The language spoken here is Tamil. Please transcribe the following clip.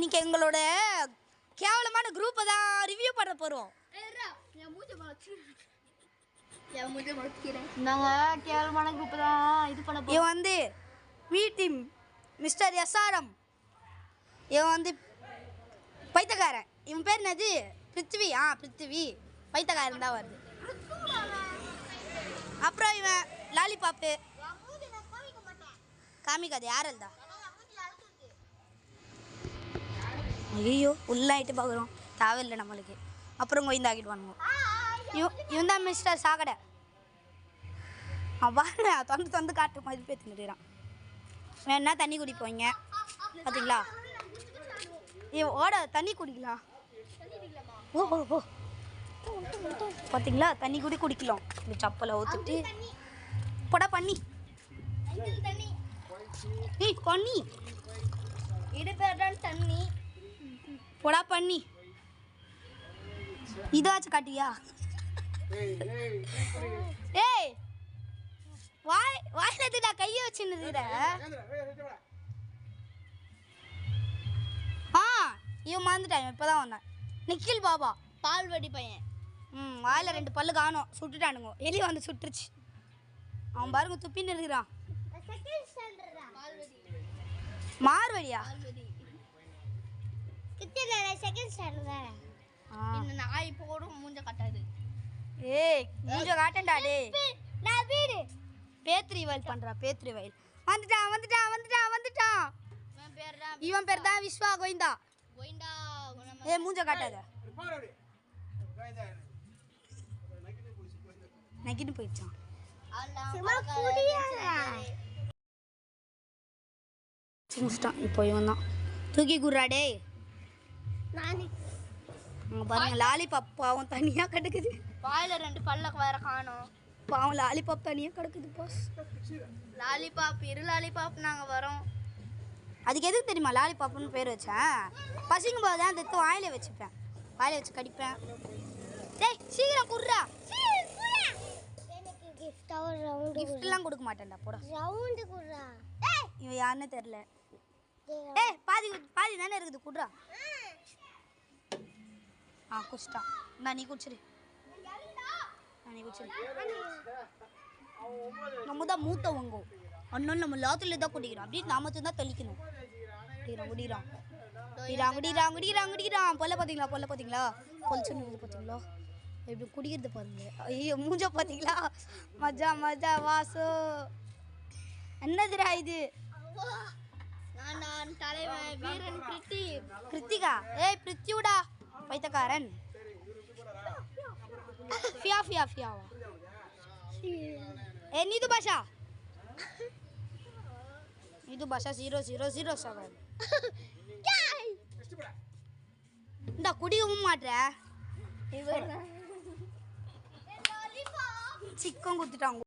இன்னைக்கு எங்களோட கேவலமான குரூப்பை தான் ரிவ்யூ பண்ண போகிறோம். நாங்கள் கேவலமான குரூப்பை தான் இது பண்ண போகிறோம். இவன் வந்து வி டீம் மிஸ்டர் எஸ்ஆர்எம். இவன் வந்து பைத்தக்காரன். இவன் பேர் என்னது? பிருத்திவி. பிருத்திவி பைத்தக்காரன் தான் வருது. அப்புறம் இவன் லாலிபாப்பு. காமிக்காது யாரல்தா? ஐயோ உள்ளாயிட்டு பார்க்குறோம், தேவையில்லை நம்மளுக்கு. அப்புறம் கோயிந்தாக்கிட்டு வாங்க. இவன் தான் மிஸ்டர் சாக்கடை. பாருங்க தொந்து காட்டு மாதிரி பேத்து நிறுறான். வேணா தண்ணி குடிப்போங்க பார்த்தீங்களா? ஓட தண்ணி குடிக்கலாம். ஓ பார்த்தீங்களா? தண்ணி குடிக்கலாம். இந்த சப்பலை ஊற்றுட்டு போடா பண்ணி பண்ணி இடுப்பேதான் தண்ணி போடா பண்ணி. இதாச்சும் காட்டியா? ஏய் வாயில நான் கையை வச்சுன்னுற. இவன் மறந்துட்டான். இப்போதான் வந்தான். நிக்கில் பாபா பால்வடி பையன். வாயில 2 பல்லு காணும். சுட்டுட்டானுங்க. எலி வந்து சுட்டுருச்சு. அவன் பாருங்க துப்பின்னு இருக்கிறான். மார்வடியா? நாய் போடும் மூஞ்ச காட்டாது. ஏய் மூஞ்ச காட்டண்டா. டேய் பேத்ரி வயல் பண்றா. பேத்ரி வயல் வந்துட்டான். இவன் பேர் தான் விஸ்வா கோயிந்தா. ஏய் மூஞ்ச காட்டாத. நக்கிட்டு போயிடுச்சான். இப்போ இவன் தான் தூக்கி குர்றாடே. பாருங்க லாலிபாப் பாவம் தனியா கிடக்குது. வாயில 2 பல்ல வேற காணும். பாவம் லாலிபாப் தனியா கிடக்குது. பாஸ் லாலிபாப் லாலிபாப் நாங்க வரோம். அதுக்கு எதுக்கு தெரியுமா லாலிபாப்னு பேர் வச்சேன்? பசிக்கும் போது தான் எடுத்து வாயில வச்சுப்பேன். வாயில வச்சு கடிப்பேன். டேய் சீக்கிரம் குர்றா. கிஃப்ட்லாம் கொடுக்க மாட்டேன்டா. போடா ரவுண்ட் குர்றா. இவன் யாருன்னு தெரியல. ஏய் பாதி தானே இருக்குது. குர்றா. குடிச்சிட்டான். நீ குடிச்சிரு. நம்ம தான் மூத்தவங்க. ஒன்னும் நம்ம லாத்துல தான் குடிக்கிறோம். அப்படி நாம தான் தெளிக்கணும். குடிக்கிறான். பொல்ல பார்த்தீங்களா? பொலிச்சுன்னு பார்த்தீங்களா? எப்படி குடிக்கிறது பாருங்க. ஐயோ மூஞ்ச பார்த்தீங்களா? மஜா வாசோ. என்னதுடா இது? நான் தலைவன் வீரன் கிருத்திகா. ஏய் பிரித்தியுடா பைத்தக்காரன். ஃபியாவா. ஏ நீது பாஷா 0007. இந்த குடிக்கவும் மாட்ற. சிக்கம் குத்துட்டாங்க.